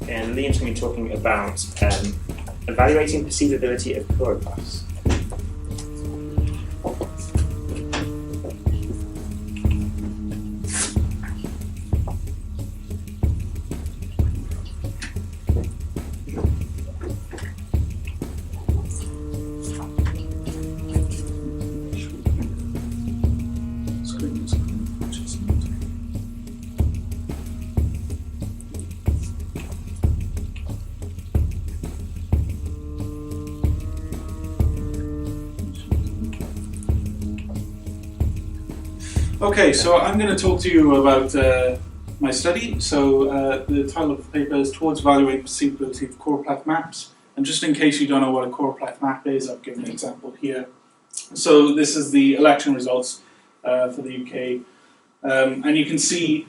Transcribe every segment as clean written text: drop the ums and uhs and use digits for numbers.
and Liam's going to be talking about evaluating perceivability of choropleths. Okay, so I'm going to talk to you about my study. So the title of the paper is Towards Evaluating Perceivability of Choropleth Maps. And just in case you don't know what a choropleth map is, I've given an example here. So this is the election results for the UK. And you can see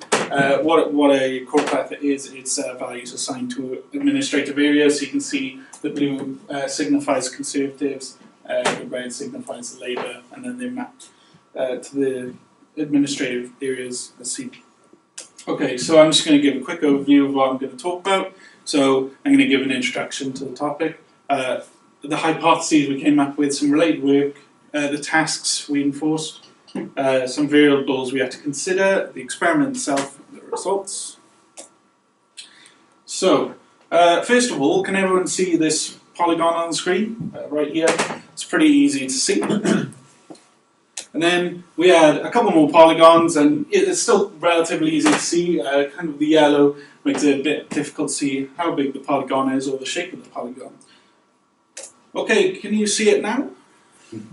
what a choropleth is. It's values assigned to administrative areas. So you can see the blue signifies Conservatives, the red signifies the Labour, and then they're mapped to the administrative areas. Let's see. Okay, so I'm just going to give a quick overview of what I'm going to talk about. So I'm going to give an introduction to the topic, the hypotheses we came up with, some related work, the tasks we enforced, some variables we had to consider, the experiment itself, the results. So, first of all, can everyone see this polygon on the screen right here? It's pretty easy to see. And then we had a couple more polygons, and it's still relatively easy to see. Kind of the yellow makes it a bit difficult to see how big the polygon is or the shape of the polygon. Okay, can you see it now?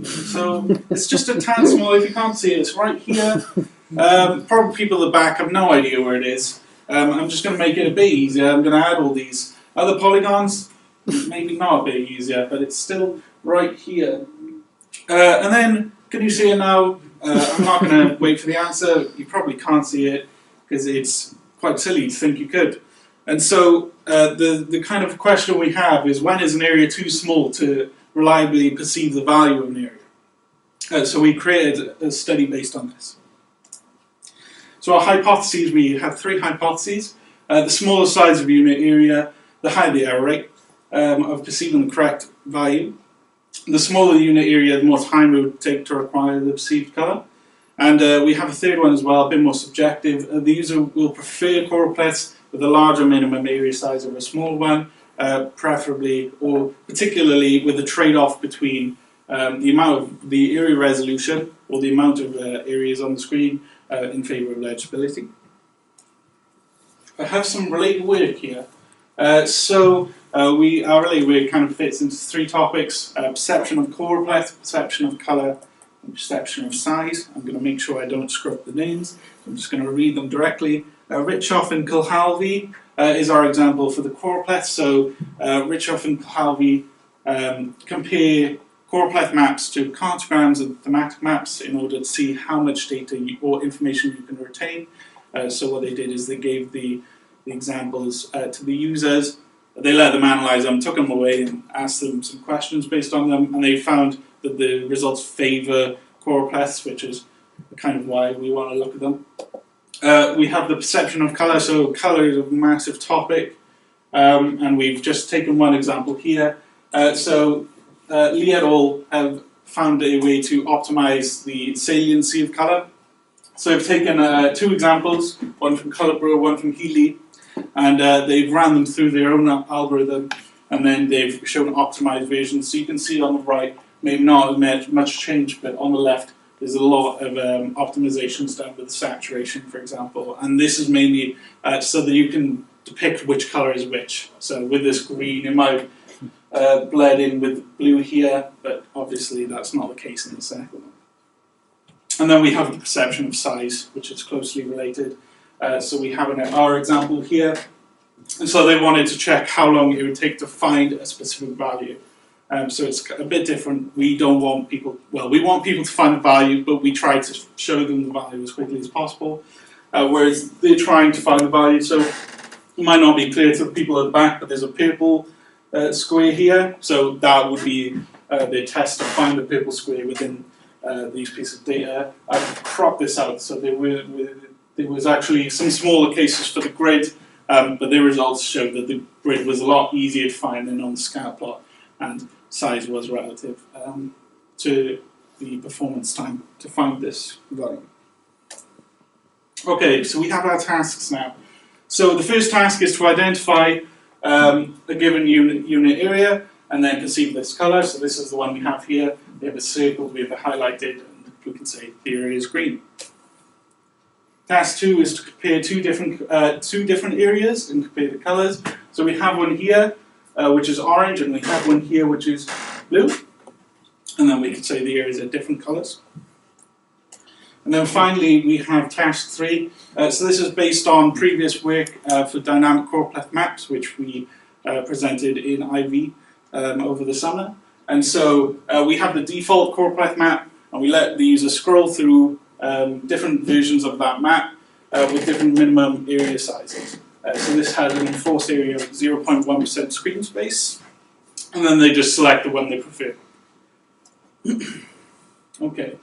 So it's just a tad small. If you can't see it, it's right here. Probably people at the back have no idea where it is. I'm just going to make it a bit easier. I'm going to add all these other polygons. Maybe not a bit easier, but it's still right here. And then, can you see it now? I'm not going to wait for the answer. You probably can't see it because it's quite silly to think you could. And so the kind of question we have is, when is an area too small to reliably perceive the value of an area? So we created a study based on this. So our hypotheses, we have three hypotheses. The smaller size of unit area, the higher the error rate of perceiving the correct value. The smaller the unit area, the more time it would take to acquire the perceived colour. And we have a third one as well, a bit more subjective. The user will prefer choropleths with a larger minimum area size of a small one, preferably or particularly with a trade-off between the amount of the area resolution or the amount of areas on the screen in favour of legibility. I have some related work here. Our related work kind of fits into three topics: perception of choropleth, perception of colour, and perception of size. I'm going to make sure I don't screw up the names. I'm just going to read them directly. Richoff and Kilhalvey is our example for the choropleth. So Richoff and Kilhalvey compare choropleth maps to cartograms and thematic maps in order to see how much data or information you can retain. So what they did is they gave the examples to the users. They let them analyse them, took them away and asked them some questions based on them, and they found that the results favour choropleths, which is kind of why we want to look at them. We have the perception of colour, so colour is a massive topic, and we've just taken one example here. Lee et al. Have found a way to optimise the saliency of colour. So they've taken two examples, one from Colorbro, one from Healy, and they've ran them through their own algorithm, and then they've shown optimized versions. So you can see on the right, maybe not much change, but on the left, there's a lot of optimizations done with saturation, for example. And this is mainly so that you can depict which color is which. So with this green, it might blend in with blue here, but obviously that's not the case in the second one. And then we have the perception of size, which is closely related. So we have our example here. And so they wanted to check how long it would take to find a specific value. So it's a bit different. We don't want people, well, we want people to find the value, but we try to show them the value as quickly as possible. Whereas they're trying to find the value. So it might not be clear to the people at the back, but there's a purple square here. So that would be the test to find the purple square within these pieces of data. I've cropped this out, so there was actually some smaller cases for the grid, but their results showed that the grid was a lot easier to find than on the scatter plot, and size was relative to the performance time to find this value. Okay, so we have our tasks now. So the first task is to identify a given unit area and then perceive this color. So this is the one we have here. We have it circled, we have it highlighted, and we can say the area is green. Task 2 is to compare two different areas and compare the colors. So we have one here, which is orange, and we have one here, which is blue. And then we can say the areas are different colors. And then finally, we have task 3. So this is based on previous work for dynamic Choropleth maps, which we presented in IV over the summer. And so we have the default Choropleth map, and we let the user scroll through different versions of that map with different minimum area sizes. So this has an enforced area of 0.1% screen space, and then they just select the one they prefer. Okay.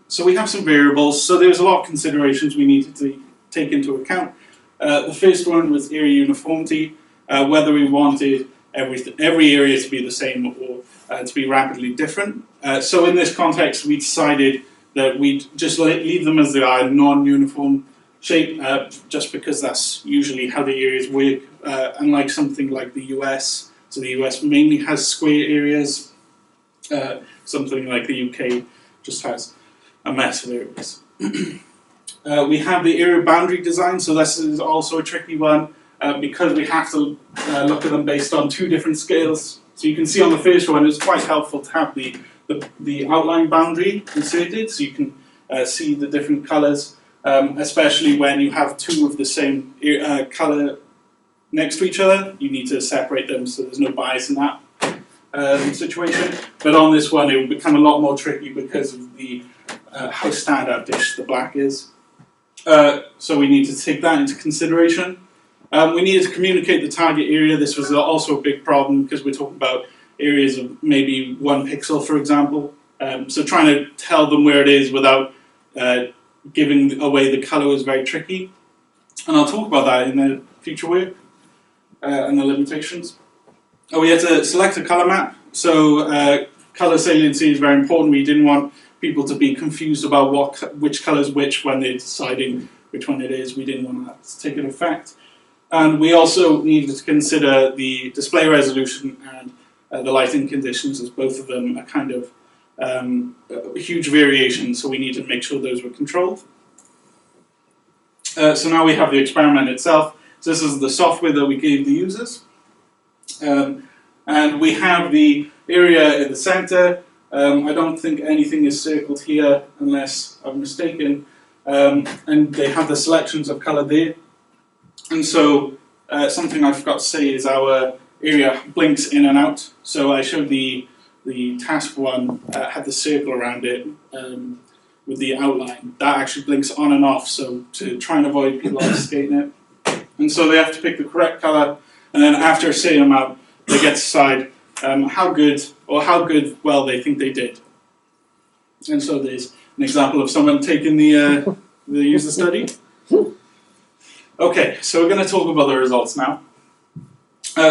So we have some variables. So there's a lot of considerations we needed to take into account. The first one was area uniformity, whether we wanted every area to be the same or to be rapidly different. So in this context, we decided that we'd just leave them as they are, non-uniform shape, just because that's usually how the areas work, unlike something like the US. So the US mainly has square areas. Something like the UK just has a mess of areas. We have the area boundary design, so this is also a tricky one because we have to look at them based on two different scales. So you can see on the first one, it's quite helpful to have the outline boundary inserted, so you can see the different colours, especially when you have two of the same colour next to each other. You need to separate them so there's no bias in that situation. But on this one, it will become a lot more tricky because of the how standout-ish the black is. So we need to take that into consideration. We needed to communicate the target area. This was also a big problem because we're talking about areas of maybe 1 pixel, for example. So trying to tell them where it is without giving away the color was very tricky. And I'll talk about that in the future work and the limitations. We had to select a color map. So color saliency is very important. We didn't want people to be confused about which color is which when they're deciding which one it is. We didn't want that to take an effect. And we also needed to consider the display resolution and the lighting conditions, as both of them are kind of huge variations, so we need to make sure those were controlled. So now we have the experiment itself. So this is the software that we gave the users. And we have the area in the center. I don't think anything is circled here unless I'm mistaken. And they have the selections of color there. And so something I forgot to say is our area blinks in and out. So I showed the task one had the circle around it with the outline. That actually blinks on and off, so to try and avoid people obfuscating it. And so they have to pick the correct color, and then after a certain amount, they get to decide how good well they think they did. And so there's an example of someone taking the user study. Okay, so we're going to talk about the results now.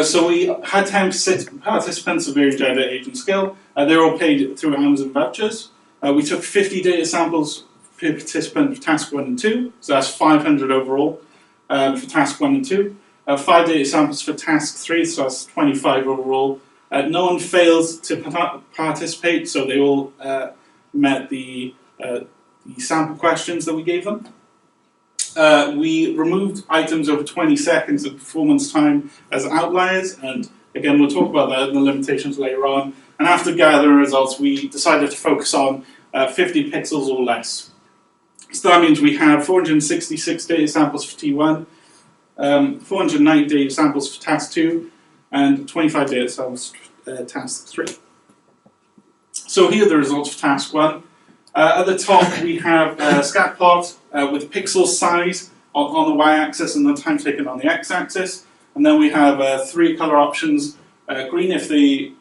So we had 10 participants of varied gender, age and skill. They're all paid through Amazon vouchers. We took 50 data samples per participant for task 1 and 2, so that's 500 overall for task 1 and 2. 5 data samples for task 3, so that's 25 overall. No one fails to participate, so they all met the sample questions that we gave them. We removed items over 20 seconds of performance time as outliers, and again we'll talk about that in the limitations later on. And after gathering results, we decided to focus on 50 pixels or less. So that means we have 466 data samples for T1, 490 data samples for task 2, and 25 data samples for task 3. So here are the results for task 1. At the top we have a scat plot with pixel size on the y-axis and the time taken on the x-axis. And then we have 3 color options, green if they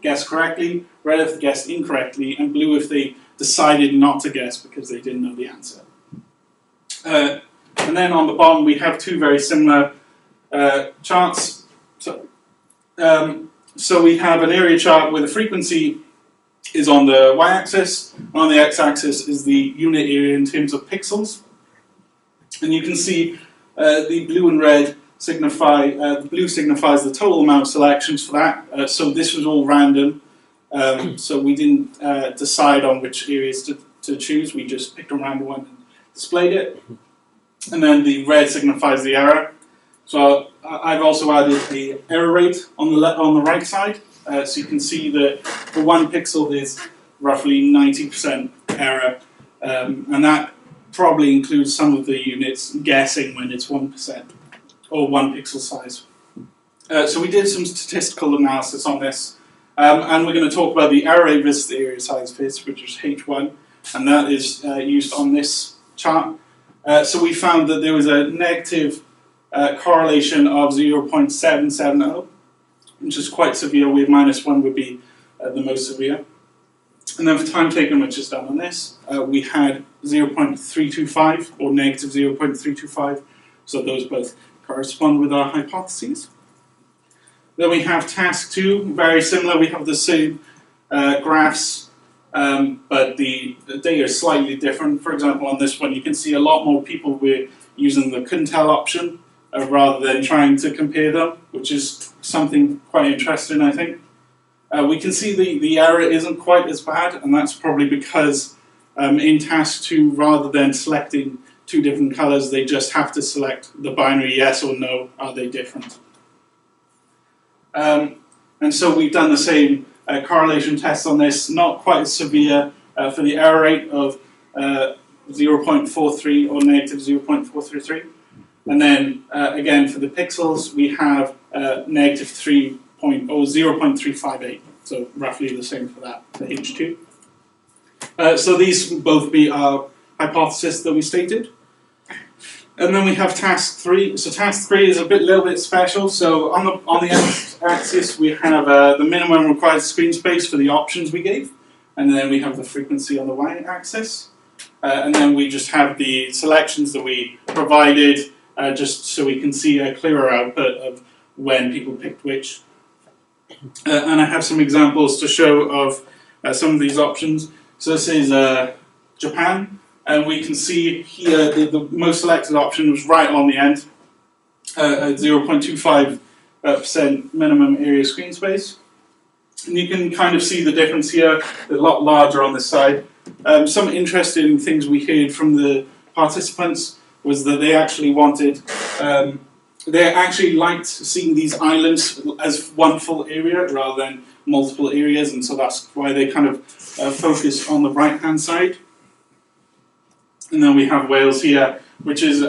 guessed correctly, red if they guessed incorrectly, and blue if they decided not to guess because they didn't know the answer. And then on the bottom we have two very similar charts. So we have an area chart where the frequency is on the y-axis, and on the x-axis is the unit area in terms of pixels. And you can see the blue and red signify, the blue signifies the total amount of selections for that. So this was all random, so we didn't decide on which areas to choose, we just picked a random one and displayed it. And then the red signifies the error. So I've also added the error rate on the right side. So you can see that for 1 pixel there's roughly 90% error, and that probably includes some of the units guessing when it's 1% or 1 pixel size. So we did some statistical analysis on this, and we're going to talk about the error rate versus the area size first, which is H1, and that is used on this chart. So we found that there was a negative correlation of 0.770, which is quite severe, where -1 would be the most severe. And then for time taken, which is done on this, we had 0.325 or negative 0.325, so those both correspond with our hypotheses. Then we have task 2, very similar, we have the same graphs, but the data is slightly different. For example, on this one you can see a lot more people were using the couldn't tell option rather than trying to compare them, which is something quite interesting, I think. We can see the error isn't quite as bad, and that's probably because in task 2, rather than selecting 2 different colors, they just have to select the binary yes or no, are they different? And so we've done the same correlation test on this, not quite as severe for the error rate of 0.43 or negative 0.433. And then again for the pixels we have negative 0.358, so roughly the same for that, for H2. So these will both be our hypothesis that we stated. And then we have task 3. So task 3 is a little bit special. So on the x-axis we have the minimum required screen space for the options we gave, and then we have the frequency on the y-axis, and then we just have the selections that we provided, just so we can see a clearer output of when people picked which. And I have some examples to show of some of these options. So this is Japan, and we can see here the most selected option was right on the end, at 0.25% minimum area screen space. And you can kind of see the difference here, a lot larger on this side. Some interesting things we heard from the participants was that they actually wanted, they actually liked seeing these islands as one full area rather than multiple areas, and so that's why they kind of focus on the right hand side. And then we have Wales here, which is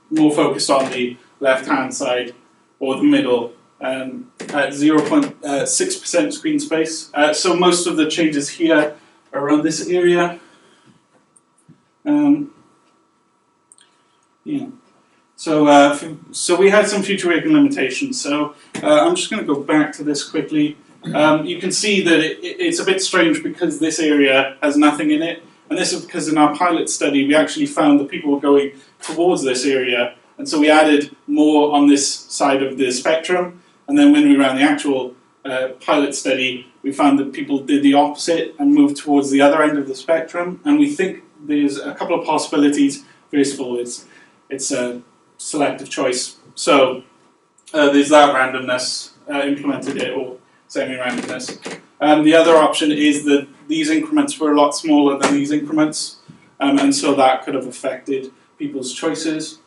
more focused on the left hand side or the middle, at 0.6% screen space. So most of the changes here are around this area. Yeah. So we had some future working limitations. So I'm just going to go back to this quickly. You can see that it's a bit strange because this area has nothing in it. And this is because in our pilot study we actually found that people were going towards this area. And so we added more on this side of the spectrum. And then when we ran the actual pilot study, we found that people did the opposite and moved towards the other end of the spectrum. And we think there's a couple of possibilities. First of all, it's a selective choice. So there's that randomness implemented it, or semi-randomness. The other option is that these increments were a lot smaller than these increments, and so that could have affected people's choices.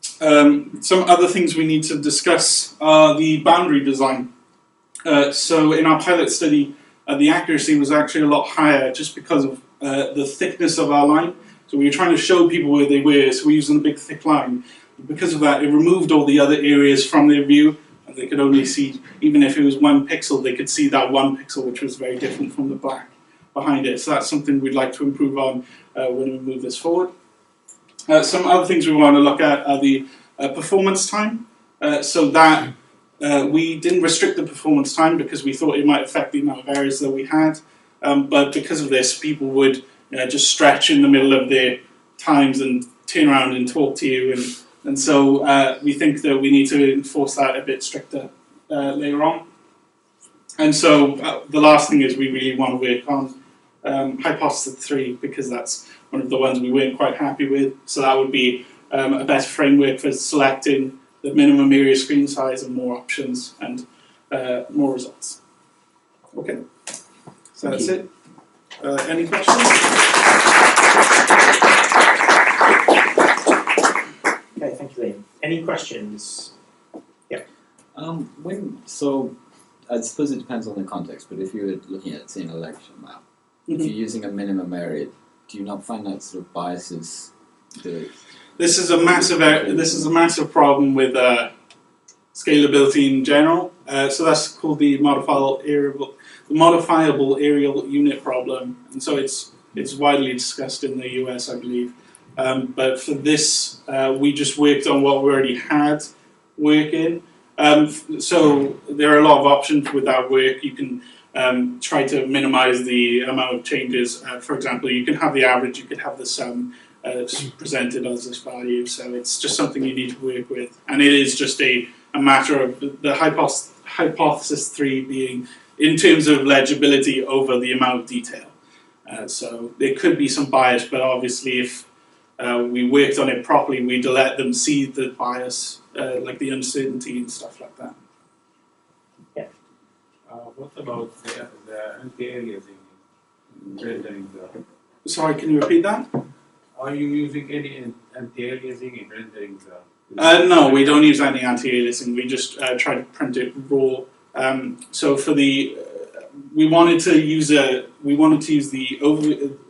Some other things we need to discuss are the boundary design. So in our pilot study, the accuracy was actually a lot higher just because of the thickness of our line. So we were trying to show people where they were, so we were using a big thick line. Because of that, it removed all the other areas from their view, and they could only see, even if it was 1 pixel, they could see that 1 pixel, which was very different from the black behind it. So that's something we'd like to improve on when we move this forward. Some other things we want to look at are the performance time. So that we didn't restrict the performance time because we thought it might affect the amount of errors that we had. But because of this, people would just stretch in the middle of their times and turn around and talk to you, and so we think that we need to enforce that a bit stricter later on. And so the last thing is we really want to work on hypothesis 3, because that's one of the ones we weren't quite happy with. So that would be a better framework for selecting the minimum area screen size and more options and more results. Okay, so that's it. Any questions? Okay, thank you, Liam. Any questions? Yeah. So I suppose it depends on the context, but if you were looking at, say, an election map, if you're using a minimum area, do you not find that sort of biases the... This is a massive problem with scalability in general. So that's called the modifiable aerial unit problem, and so it's widely discussed in the US, I believe. But for this, we just worked on what we already had working. So there are a lot of options with that work. You can try to minimize the amount of changes. For example, you can have the average, you could have the sum presented as this value. So it's just something you need to work with. And it is just a matter of the hypothesis 3 being in terms of legibility over the amount of detail. So there could be some bias, but obviously if we worked on it properly, we'd let them see the bias, like the uncertainty and stuff like that. Yeah. What about the anti-aliasing in rendering the... Sorry, can you repeat that? Are you using any anti-aliasing in rendering the... No, we don't use any anti-aliasing. We just try to print it raw. So for the we wanted to use the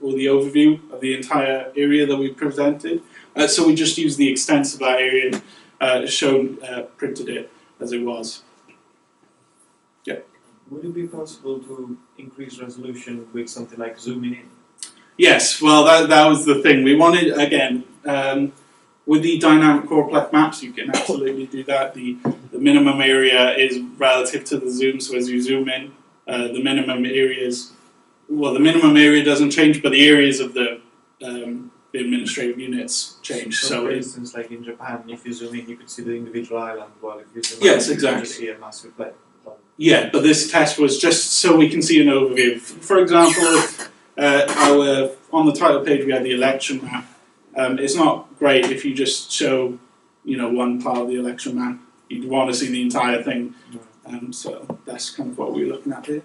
overview of the entire area that we presented. So we just used the extent of that area and printed it as it was. Yeah. Would it be possible to increase resolution with something like zooming in? Yes. Well, that was the thing. We wanted, again, with the dynamic choropleth maps, you can absolutely do that. The minimum area is relative to the zoom, so as you zoom in, the minimum area doesn't change, but the areas of the administrative units change. So for instance, like in Japan, if you zoom in, you could see the individual island, while if you zoom yes, out, exactly. you can see a massive plate. Yeah, but this test was just so we can see an overview. For example, if on the title page we had the election map. It's not great if you just show, one part of the election map. You'd want to see the entire thing. So that's kind of what we were looking at here.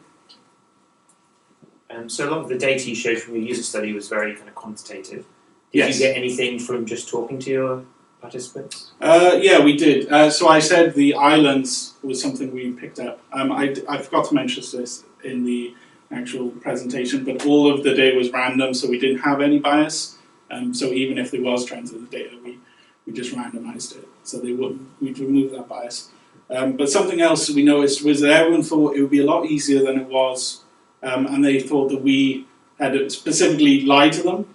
So a lot of the data you showed from your user study was very kind of quantitative. Did Yes. you get anything from just talking to your participants? Yeah, we did. So I said the islands was something we picked up. I forgot to mention this in the actual presentation, but all of the data was random, so we didn't have any bias. So even if there was trends in the data, we just randomized it. So we'd remove that bias. But something else we noticed was that everyone thought it would be a lot easier than it was, and they thought that we had specifically lied to them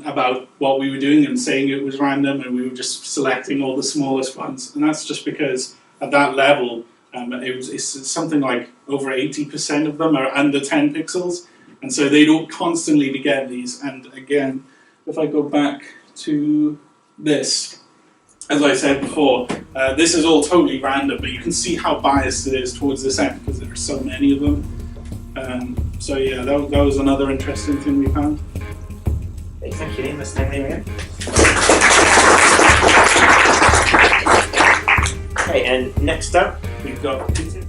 about what we were doing and saying it was random, and we were just selecting all the smallest ones. And that's just because at that level, it's something like over 80% of them are under 10 pixels, and so they don't constantly be getting these. And again, if I go back to this, as I said before, this is all totally random, but you can see how biased it is towards this end because there are so many of them. So yeah, that was another interesting thing we found. Okay, thank you, Liam. Let's thank Liam again. Okay, and next up, we've got Peter.